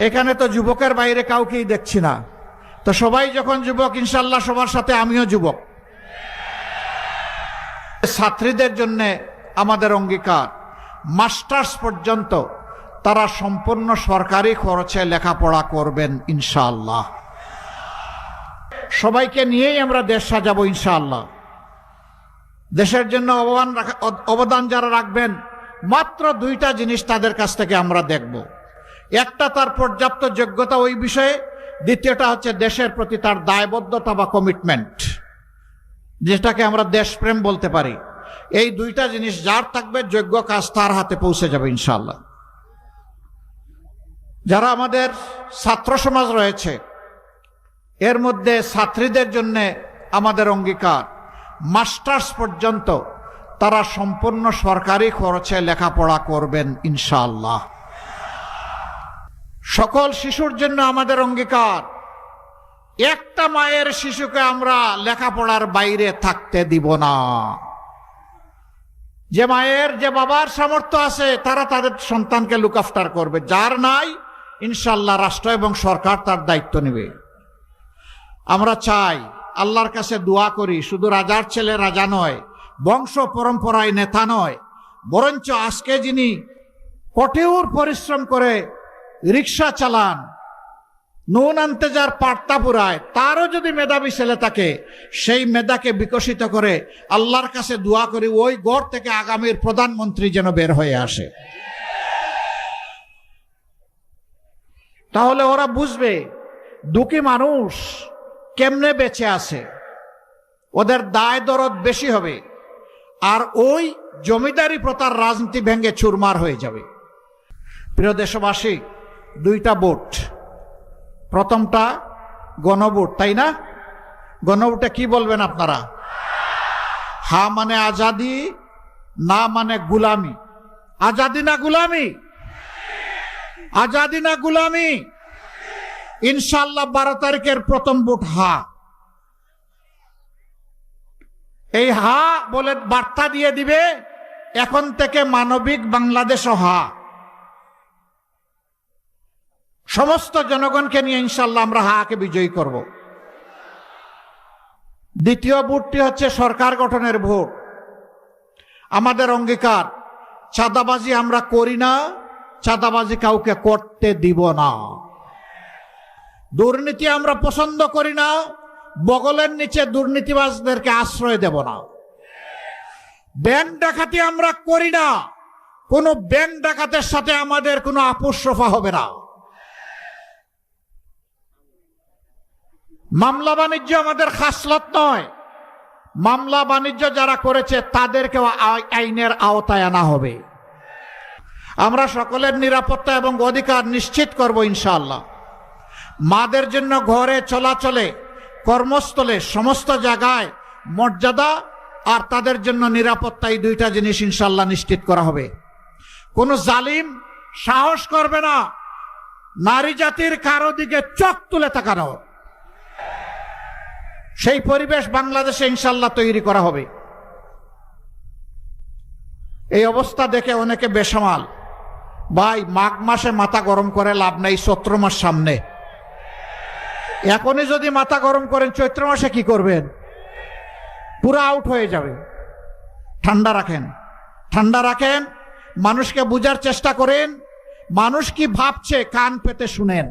এখানে তো যুবকের বাইরে কাউকেই দেখছি না, তো সবাই যখন যুবক ইনশাল্লাহ সবার সাথে আমিও যুবক। ছাত্রীদের জন্য আমাদের অঙ্গীকার, মাস্টার্স পর্যন্ত তারা সম্পূর্ণ সরকারি খরচে লেখাপড়া করবেন ইনশাআল্লাহ। সবাইকে নিয়েই আমরা দেশ সাজাবো ইনশাআল্লাহ। দেশের জন্য অবদান যারা রাখবেন, মাত্র দুইটা জিনিস তাদের কাছ থেকে আমরা দেখব। একটা, তার পর্যাপ্ত যোগ্যতা ওই বিষয়ে, দ্বিতীয়টা হচ্ছে দেশের প্রতি তার দায়বদ্ধতা বা কমিটমেন্ট, যেটাকে আমরা দেশপ্রেম বলতে পারি। এই দুইটা জিনিস যার থাকবে, যোগ্য কাজ তার হাতে পৌঁছে যাবে ইনশাআল্লাহ। যারা আমাদের ছাত্র সমাজ রয়েছে, এর মধ্যে ছাত্রীদের জন্য আমাদের অঙ্গীকার, মাস্টার্স পর্যন্ত তারা সম্পূর্ণ সরকারি খরচে লেখাপড়া করবেন ইনশাআল্লাহ। সকল শিশুর জন্য আমাদের অঙ্গীকার, একটা মায়ের শিশুকে আমরা লেখাপড়ার বাইরে থাকতে দিব না। যে মায়ের, যে বাবার সামর্থ্য আছে, তারা তাদের সন্তানকে লুক আফটার করবে। যার নাই, ইনশাআল্লাহ রাষ্ট্র এবং সরকার তার দায়িত্ব নেবে। আমরা চাই, আল্লাহর কাছে দোয়া করি, শুধু রাজার ছেলে রাজা নয়, বংশ পরম্পরায় নেতা নয়, বরঞ্চ আজকে যিনি কঠোর পরিশ্রম করে রিক্সা চালান, নুন আনতে যার পাট্টা পুরায়, তারও যদি মেধাবী ছেলে থাকে, সেই মেধাকে বিকশিত করে আল্লাহর কাছে দোয়া করি ওই ঘর থেকে আগামীর প্রধানমন্ত্রী যেন বের হয়ে আসে। তাহলে ওরা বুঝবে দুঃখী মানুষ কেমনে বেঁচে আছে, ওদের দায় দরদ বেশি হবে, আর ওই জমিদারি প্রথার রাজনীতি ভেঙে চুরমার হয়ে যাবে। প্রিয় দেশবাসী, দুইটা ভোট, প্রথমটা গণভোট, তাই না? গণভোটে কি বলবেন আপনারা? হা মানে আজাদি, না মানে গুলামি। আজাদি না গুলামি? আজাদি না গুলামি? ইনশাআল্লাহ 12 তারিখের প্রথম ভোট হা। এই হা বলে বার্তা দিয়ে দিবে, এখন থেকে মানবিক বাংলাদেশও হা। সমস্ত জনগণকে নিয়ে ইনশাআল্লাহ আমরা হাকে বিজয়ী করব। দ্বিতীয় ভোটটি হচ্ছে সরকার গঠনের ভোট। আমাদের অঙ্গীকার, চাঁদাবাজি আমরা করি না, চাঁদাবাজি কাউকে করতে দিব না। দুর্নীতি আমরা পছন্দ করি না, বগলের নিচে দুর্নীতিবাজদেরকে আশ্রয় দেব না। ব্যাংক ডাকাতি আমরা করি না, কোন ব্যাংক ডাকাতের সাথে আমাদের কোনো আপোষ রফা হবে না। মামলা বাণিজ্য আমাদের খাসলত নয়, মামলা বাণিজ্য যারা করেছে তাদেরকেও আইনের আওতায় আনা হবে। আমরা সকলের নিরাপত্তা এবং অধিকার নিশ্চিত করব ইনশাআল্লাহ। মাদের জন্য ঘরে, চলাচলে, কর্মস্থলে, সমস্ত জায়গায় মর্যাদা আর তাদের জন্য নিরাপত্তা, এই দুইটা জিনিস ইনশাআল্লাহ নিশ্চিত করা হবে। কোন জালিম সাহস করবে না নারী জাতির কারো দিকে চোখ তুলে তাকানো। সেই পরিবেশ বাংলাদেশে ইনশাআল্লাহ তৈরি করা হবে। এই অবস্থা দেখে অনেকে বেসামাল, ভাই মাঘ মাসে মাথা গরম করে লাভ নাই, চৈত্র মাস সামনে। এখনই যদি মাথা গরম করেন, চৈত্র মাসে কি করবেন? পুরো আউট হয়ে যাবে। ঠান্ডা রাখেন, ঠান্ডা রাখেন, মানুষকে বুঝার চেষ্টা করেন, মানুষ কি ভাবছে কান পেতে শুনেন।